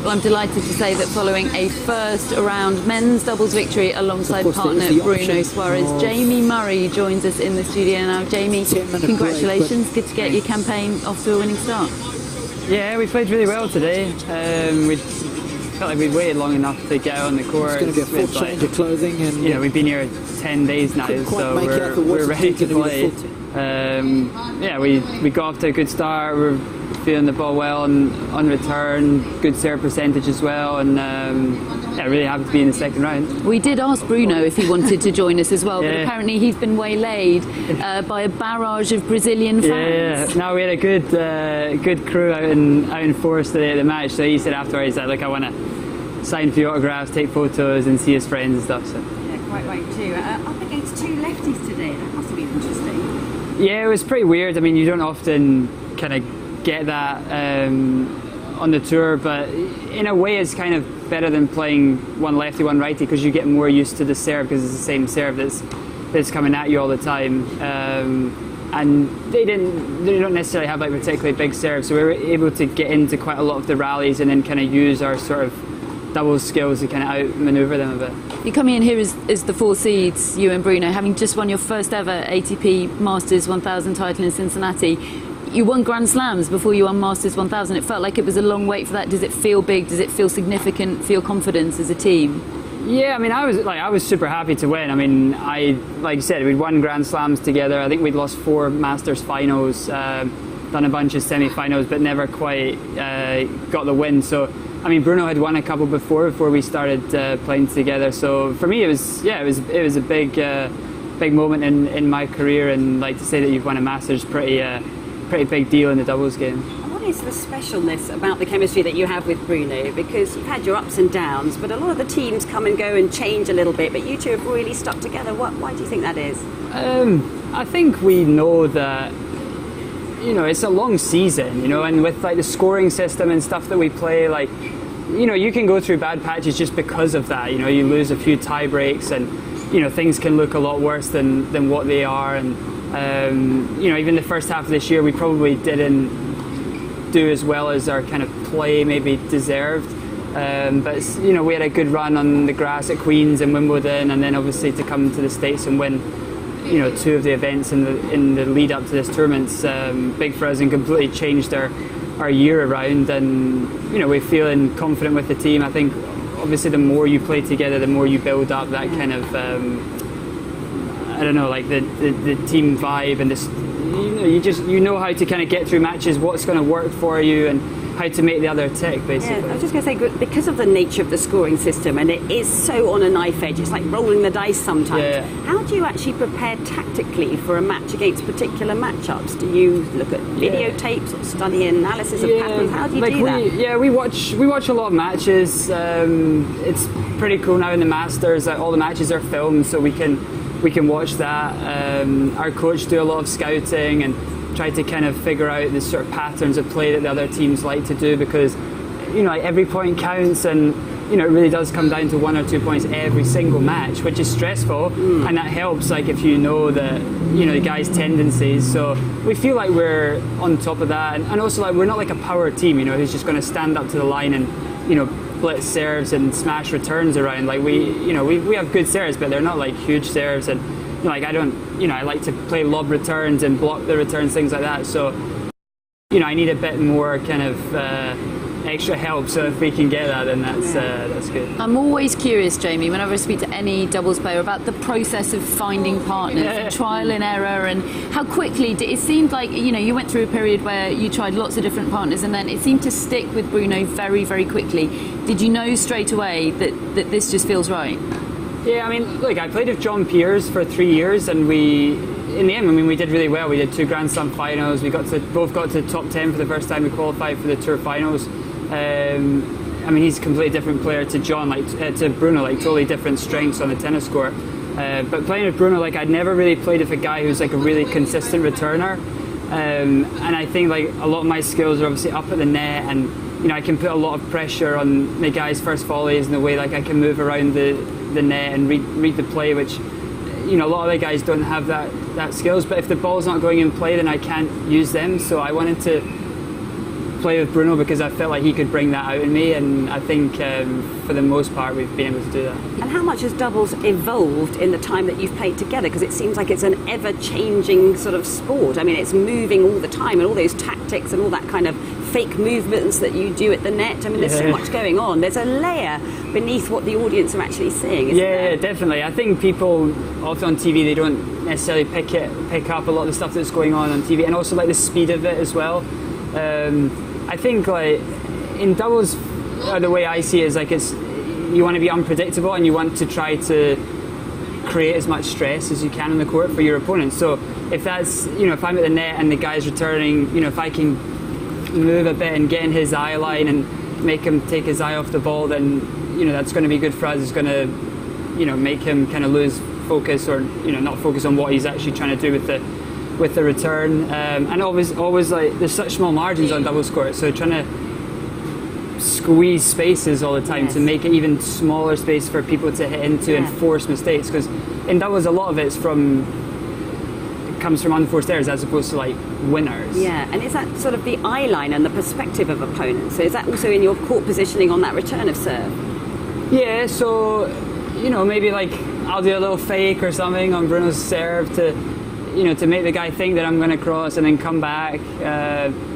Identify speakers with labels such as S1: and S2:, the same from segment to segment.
S1: Well, I'm delighted to say that following a first-round men's doubles victory alongside partner Bruno Soares, Jamie Murray joins us in the studio now. Jamie, congratulations. Good to get your campaign off to a winning start.
S2: Yeah, we played really well today. We felt like we'd waited long enough to get out on the court.
S3: It's going to be a full change of clothing, and
S2: you know, we've been here 10 days now, so we're ready to play. Yeah, we got off to a good start. We're feeling the ball well on return, good serve percentage as well, and yeah, really happy to be in the second round.
S1: We did ask Bruno if he wanted to join us as well, but apparently he's been waylaid by a barrage of Brazilian fans.
S2: Yeah, no, we had a good crew out in force today at the match, so he said afterwards that, look, I want to sign a few autographs, take photos and see his friends and stuff. So.
S4: Yeah, quite right too. Up against two lefties today, that must have been interesting.
S2: Yeah, it was pretty weird. I mean, you don't often kind of get that on the tour, but in a way it's kind of better than playing one lefty, one righty, because you get more used to the serve, because it's the same serve that's coming at you all the time. And they don't necessarily have like particularly big serves, so we were able to get into quite a lot of the rallies and then kind of use our sort of double skills to kind of outmaneuver them a bit.
S1: You come in here as the four seeds, you and Bruno, having just won your first ever ATP Masters 1000 title in Cincinnati. You won Grand Slams before you won Masters 1000. It felt like it was a long wait for that. Does it feel big? Does it feel significant? Feel confidence as a team?
S2: Yeah, I mean, I was super happy to win. I mean, like you said, we'd won Grand Slams together. I think we'd lost 4 Masters finals, done a bunch of semi-finals, but never quite got the win. So, I mean, Bruno had won a couple before we started playing together. So for me, it was a big moment in my career, and like to say that you've won a Masters, pretty big deal in the doubles game.
S4: What is the specialness about the chemistry that you have with Bruno? Because you've had your ups and downs, but a lot of the teams come and go and change a little bit, but you two have really stuck together. Why do you think that is?
S2: I think we know that, you know, it's a long season, you know, and with like the scoring system and stuff that we play, like, you know, you can go through bad patches just because of that. You know, you lose a few tie breaks and, you know, things can look a lot worse than what they are. And you know, even the first half of this year, we probably didn't do as well as our kind of play maybe deserved. But you know, we had a good run on the grass at Queens and Wimbledon, and then obviously to come to the States and win, you know, 2 of the events in the lead up to this tournament's big for us and completely changed our year around. And you know, we're feeling confident with the team. I think obviously the more you play together, the more you build up that kind of I don't know, like the team vibe, and this, you know how to kind of get through matches, what's going to work for you, and how to make the other tick, basically.
S4: Yeah, I was just going to say, because of the nature of the scoring system, and it is so on a knife edge, it's like rolling the dice sometimes. Yeah. How do you actually prepare tactically for a match against particular matchups? Do you look at videotapes or study analysis of patterns? How do you do that?
S2: Yeah, we watch a lot of matches. It's pretty cool now in the Masters that all the matches are filmed, so we can watch that. Our coach do a lot of scouting and try to kind of figure out the sort of patterns of play that the other teams like to do, because you know, like, every point counts, and you know, it really does come down to 1 or 2 points every single match, which is stressful. And that helps, like, if you know that, you know, the guy's tendencies. So we feel like we're on top of that, and also like we're not like a power team, you know, who's just going to stand up to the line and, you know, blitz serves and smash returns around. Like we have good serves, but they're not like huge serves, and you know, like I like to play lob returns and block the returns, things like that. So you know, I need a bit more kind of extra help. So if we can get that, then that's good.
S1: I'm always curious, Jamie, whenever I speak to any doubles player, about the process of finding partners, trial and error, and how quickly it seemed like, you know, you went through a period where you tried lots of different partners, and then it seemed to stick with Bruno very, very quickly. Did you know straight away that this just feels right?
S2: Yeah, I mean, look, I played with John Peers for 3 years, and in the end, I mean, we did really well. We did 2 Grand Slam finals. We both got to the top 10 for the first time. We qualified for the tour finals. I mean, he's a completely different player to John, to Bruno, like totally different strengths on the tennis court. But playing with Bruno, like, I'd never really played with a guy who's like a really consistent returner. And I think like a lot of my skills are obviously up at the net, and you know, I can put a lot of pressure on the guy's first volleys in the way, like I can move around the net and read the play, which, you know, a lot of the guys don't have that skills. But if the ball's not going in play, then I can't use them. So I wanted to play with Bruno because I felt like he could bring that out in me, and I think for the most part we've been able to do that.
S4: And how much has doubles evolved in the time that you've played together? Because it seems like it's an ever-changing sort of sport. I mean, it's moving all the time, and all those tactics and all that kind of fake movements that you do at the net. I mean, there's so much going on. There's a layer beneath what the audience are actually seeing, isn't there?
S2: Yeah, definitely. I think people often on TV, they don't necessarily pick up a lot of the stuff that's going on TV, and also like the speed of it as well. I think like in doubles, the way I see it is like you want to be unpredictable, and you want to try to create as much stress as you can on the court for your opponent. So if that's, if I'm at the net and the guy's returning, if I can move a bit and get in his eye line and make him take his eye off the ball, then that's going to be good for us. It's going to make him kind of lose focus, or not focus on what he's actually trying to do with the return. And always like there's such small margins on doubles court, so trying to squeeze spaces all the time to make it even smaller space for people to hit into and force mistakes, because in doubles a lot of it comes from unforced errors as opposed to like winners.
S4: Yeah, and is that sort of the eye line and the perspective of opponents? So is that also in your court positioning on that return of serve?
S2: Yeah, so maybe like I'll do a little fake or something on Bruno's serve to make the guy think that I'm going to cross and then come back,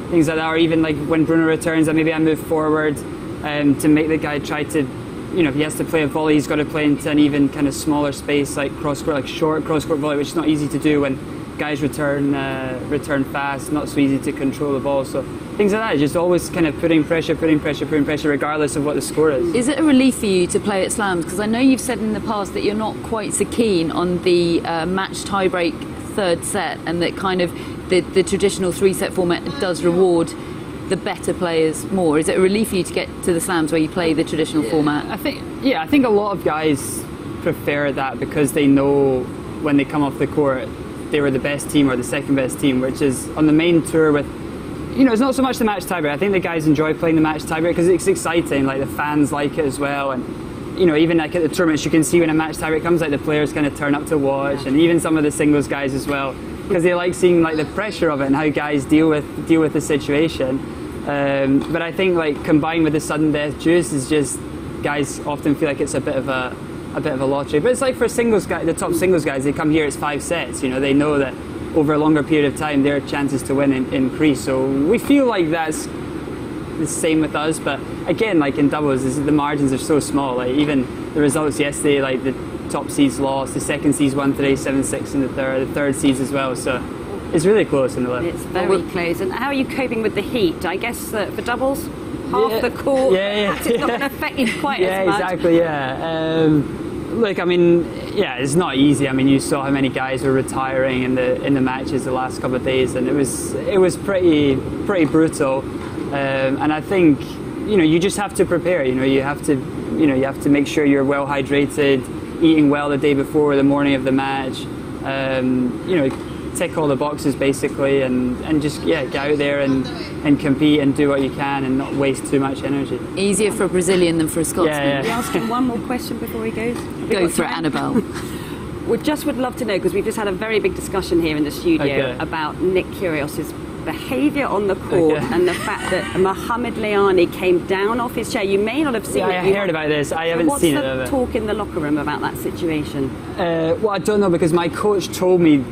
S2: things like that. Or even like when Bruno returns, maybe I move forward to make the guy try to, if he has to play a volley, he's got to play into an even kind of smaller space, like cross-court, like short cross-court volley, which is not easy to do when guys return fast, not so easy to control the ball. So things like that, just always kind of putting pressure, regardless of what the score is.
S1: Is it a relief for you to play at slams? Because I know you've said in the past that you're not quite so keen on the match tiebreak third set, and that kind of the traditional 3-set format does reward the better players more. Is it a relief for you to get to the slams where you play the traditional format?
S2: I think a lot of guys prefer that because they know when they come off the court they were the best team or the second best team, which is on the main tour with, it's not so much the match tiebreak. I think the guys enjoy playing the match tiebreak because it's exciting, like the fans like it as well, and even like at the tournaments you can see when a match tiebreak comes, like the players kind of turn up to watch, and even some of the singles guys as well, because they like seeing like the pressure of it and how guys deal with the situation. But I think like combined with the sudden death juice is just guys often feel like it's a bit of a lottery. But it's like for singles guys, the top singles guys, they come here, it's 5 sets. They know that over a longer period of time their chances to win increase. So we feel like that's the same with us. But again, like in doubles, the margins are so small. Like even the results yesterday, like the top seeds lost, the second seeds won today 7-6 in the third seeds as well. So it's really close in the left.
S4: It's very close. And how are you coping with the heat? I guess for doubles, half the court, it's not going to affect you quite as much.
S2: Exactly. Look, I mean, it's not easy. I mean, you saw how many guys were retiring in the matches the last couple of days, and it was pretty brutal. And I think you just have to prepare. You have to make sure you're well hydrated, eating well the day before, the morning of the match. Tick all the boxes basically, and just get out there and compete and do what you can and not waste too much energy.
S1: Easier for a Brazilian than for a Scotsman.
S4: We ask him one more question before he goes.
S1: Go for it, Annabel.
S4: We would love to know, because we've just had a very big discussion here in the studio about Nick Kyrgios's behaviour on the court and the fact that Mohamed Liani came down off his chair. You may not have seen it.
S2: I heard about this. I haven't seen it.
S4: What's the talk in the locker room about that situation?
S2: Well, I don't know, because my coach told me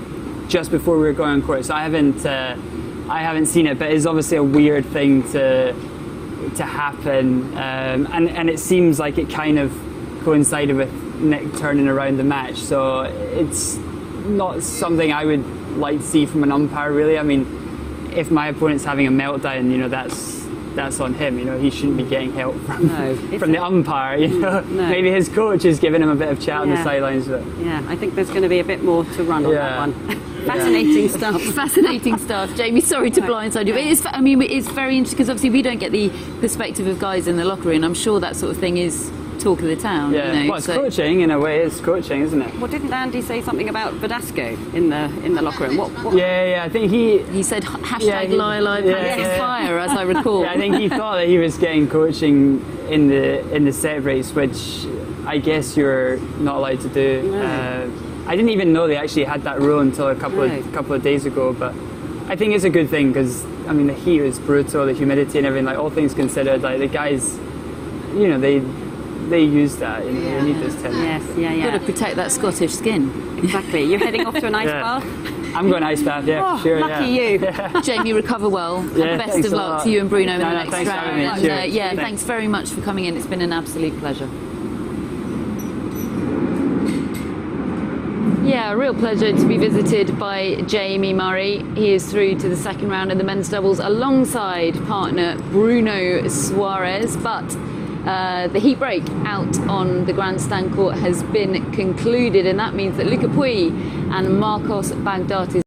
S2: just before we were going on court, so I haven't seen it. But it's obviously a weird thing to happen, and it seems like it kind of coincided with Nick turning around the match. So it's not something I would like to see from an umpire, really. I mean, if my opponent's having a meltdown, that's on him. He shouldn't be getting help from the umpire.
S4: No.
S2: Maybe his coach is giving him a bit of chat on the sidelines. But
S4: I think there's going to be a bit more to run on that one. Fascinating stuff.
S1: Fascinating stuff. Jamie, sorry to blindside you, but it's very interesting, because obviously we don't get the perspective of guys in the locker room. I'm sure that sort of thing is talk of the town.
S2: Well, it's coaching in a way. It's coaching, isn't it?
S4: Well, didn't Andy say something about Verdasco in the locker room? What?
S2: Yeah. I think he
S1: said hashtag fire, as I recall.
S2: I think he thought that he was getting coaching in the set breaks, which I guess you're not allowed to do.
S4: No.
S2: I didn't even know they actually had that rule until a couple of days ago. But I think it's a good thing, because I mean, the heat was brutal, the humidity and everything. Like, all things considered, like the guys, you know, they use that. You know, they need this tent.
S4: Yes, yeah.
S1: Got to protect that Scottish skin.
S4: Exactly. You're heading off to an ice bath?
S2: I'm going ice bath, yeah.
S4: Oh,
S2: sure,
S4: lucky you.
S1: Jamie, recover well.
S2: Yeah,
S1: Best
S2: thanks
S1: of
S2: a
S1: luck
S2: lot.
S1: to you and Bruno in the
S2: No,
S1: next
S2: thanks for
S1: round.
S2: having me.
S1: And,
S2: Cheers.
S1: yeah,
S2: Thanks.
S1: thanks very much for coming in. It's been an absolute pleasure. Yeah, a real pleasure to be visited by Jamie Murray. He is through to the second round in the men's doubles alongside partner Bruno Soares. But the heat break out on the grandstand court has been concluded, and that means that Luca Pui and Marcos Bagdatis